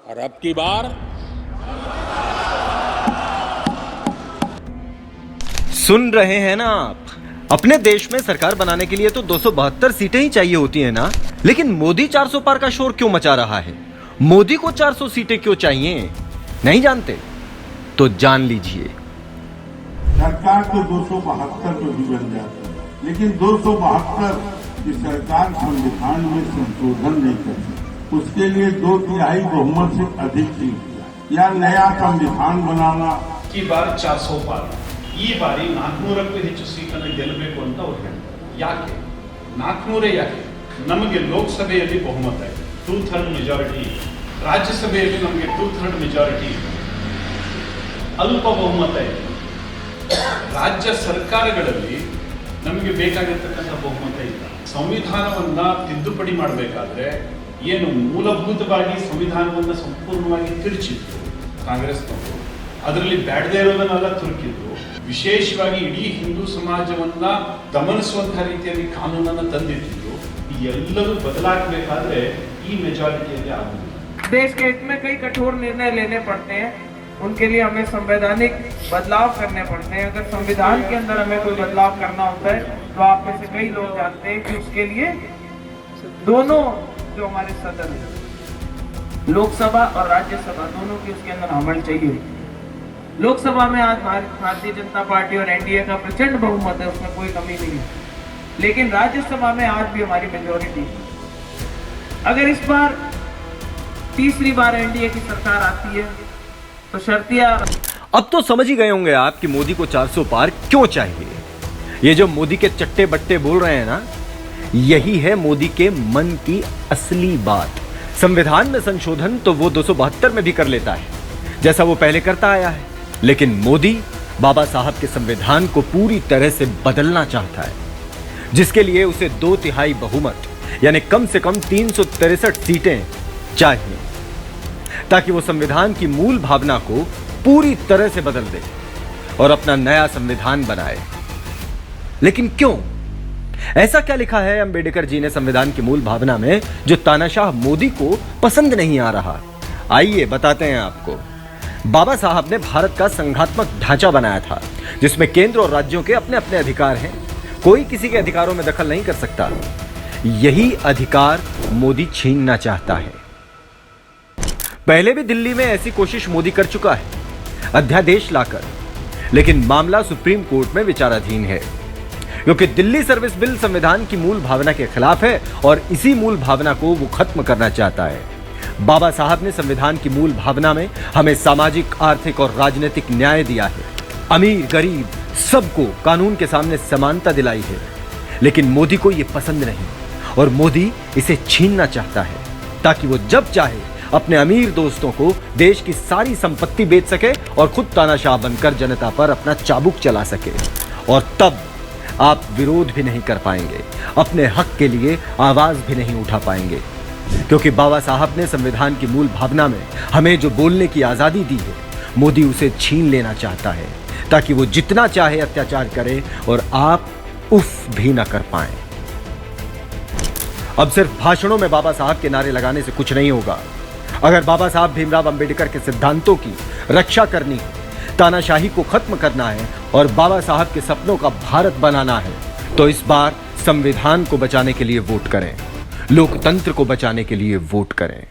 और अब की बार सुन रहे हैं ना आप? अपने देश में सरकार बनाने के लिए तो 272 सीटें ही चाहिए होती हैं ना, लेकिन मोदी 400 पार का शोर क्यों मचा रहा है? मोदी को 400 सीटें क्यों चाहिए? नहीं जानते तो जान लीजिए। सरकार तो 272 पे भी बन जाती है, लेकिन 272 की सरकार संविधान में संशोधन नहीं कर सकती। उसके लिए 2/3 बहुमत से अधिक सीट या नया संविधान बनाना ಈ ಬಾರಿ 400 ಪಾರ್. ಈ ಬಾರಿ 400ಕ್ಕೂ ಹೆಚ್ಚು ಸೀಟನ್ನು ಗೆಲ್ಲಬೇಕು ಅಂತ ಅವ್ರು ಹೇಳ್ತಾರೆ. ಯಾಕೆ 400 ಯಾಕೆ? ನಮಗೆ ಲೋಕಸಭೆಯಲ್ಲಿ ಬಹುಮತ ಇದೆ, 2/3 ಮೆಜಾರಿಟಿ ಇದೆ. ರಾಜ್ಯಸಭೆಯಲ್ಲಿ ನಮಗೆ 2/3 ಮೆಜಾರಿಟಿ ಇದೆ, ಅಲ್ಪ ಬಹುಮತ ಇದೆ. ರಾಜ್ಯ ಸರ್ಕಾರಗಳಲ್ಲಿ ನಮಗೆ ಬೇಕಾಗಿರ್ತಕ್ಕಂಥ ಬಹುಮತ ಇಲ್ಲ. ಸಂವಿಧಾನವನ್ನ ತಿದ್ದುಪಡಿ ಮಾಡಬೇಕಾದ್ರೆ ಏನು ಮೂಲಭೂತವಾಗಿ ಸಂವಿಧಾನವನ್ನ ಸಂಪೂರ್ಣವಾಗಿ ತಿರುಚಿತ್ತು ಕಾಂಗ್ರೆಸ್ನವರು, ಅದರಲ್ಲಿ ಬ್ಯಾಡದೇ ಇರೋದನ್ನೆಲ್ಲ ತುರುಕಿದ್ರು. ವಿಶೇಷವಾಗಿ ಇಡೀ ಹಿಂದೂ ಸಮಾಜವನ್ನ ದಮನಿಸುವಂತಹ ರೀತಿಯಲ್ಲಿ ಕಾನೂನನ್ನ ತಂದಿಟ್ಟಿದ್ರು. ಈ ಎಲ್ಲವೂ ಬದಲಾಗಬೇಕಾದ್ರೆ ಈ ಮೆಜಾರಿಟಿಯಲ್ಲಿ ಆಗುವುದು. देश के हित में कई कठोर निर्णय लेने पड़ते हैं, उनके लिए हमें संवैधानिक बदलाव करने पड़ते हैं. अगर संविधान के अंदर हमें कोई बदलाव करना होता है तो आप में से कई लोग जानते हैं कि उसके लिए दोनों जो हमारे सदन है, लोकसभा और राज्यसभा, दोनों की उसके अंदर अमल चाहिए. लोकसभा में आज भारतीय जनता पार्टी और एनडीए का प्रचंड बहुमत है, उसमें कोई कमी नहीं है, लेकिन राज्यसभा में आज भी हमारी मेजोरिटी है. अगर इस बार तीसरी बार एनडीए की सरकार आती है तो शर्तिया. अब तो समझ ही गए होंगे आप कि मोदी को 400 पार क्यों चाहिए. ये जो मोदी के चट्टे बट्टे बोल रहे हैं ना, यही है मोदी के मन की असली बात. संविधान में संशोधन तो वो 272 में भी कर लेता है, जैसा वो पहले करता आया है, लेकिन मोदी बाबा साहब के संविधान को पूरी तरह से बदलना चाहता है, जिसके लिए उसे 2/3 बहुमत यानी कम से कम 363 सीटें चाहिए, ताकि वो संविधान की मूल भावना को पूरी तरह से बदल दे और अपना नया संविधान बनाए. लेकिन क्यों? ऐसा क्या लिखा है अंबेडकर जी ने संविधान की मूल भावना में जो तानाशाह मोदी को पसंद नहीं आ रहा? आइए बताते हैं आपको. बाबा साहब ने भारत का संघात्मक ढांचा बनाया था, जिसमें केंद्र और राज्यों के अपने अपने अधिकार हैं. कोई किसी के अधिकारों में दखल नहीं कर सकता. यही अधिकार मोदी छीनना चाहता है. पहले भी दिल्ली में ऐसी कोशिश मोदी कर चुका है, अध्यादेश लाकर, लेकिन मामला सुप्रीम कोर्ट में विचाराधीन है, क्योंकि दिल्ली सर्विस बिल संविधान की मूल भावना के खिलाफ है और इसी मूल भावना को वो खत्म करना चाहता है. बाबा साहब ने संविधान की मूल भावना में हमें सामाजिक, आर्थिक और राजनीतिक न्याय दिया है. अमीर गरीब सबको कानून के सामने समानता दिलाई है. लेकिन मोदी को यह पसंद नहीं और मोदी इसे छीनना चाहता है, ताकि वो जब चाहे अपने अमीर दोस्तों को देश की सारी संपत्ति बेच सके और खुद तानाशाह बनकर जनता पर अपना चाबुक चला सके. और तब आप विरोध भी नहीं कर पाएंगे, अपने हक के लिए आवाज भी नहीं उठा पाएंगे, क्योंकि बाबा साहब ने संविधान की मूल भावना में हमें जो बोलने की आजादी दी है, मोदी उसे छीन लेना चाहता है, ताकि वो जितना चाहे अत्याचार करे और आप उफ भी न कर पाएं. अब सिर्फ भाषणों में बाबा साहब के नारे लगाने से कुछ नहीं होगा. अगर बाबा साहब भीमराव अंबेडकर के सिद्धांतों की रक्षा करनी है, तानाशाही को खत्म करना है और बाबा साहब के सपनों का भारत बनाना है, तो इस बार संविधान को बचाने के लिए वोट करें, लोकतंत्र को बचाने के लिए वोट करें.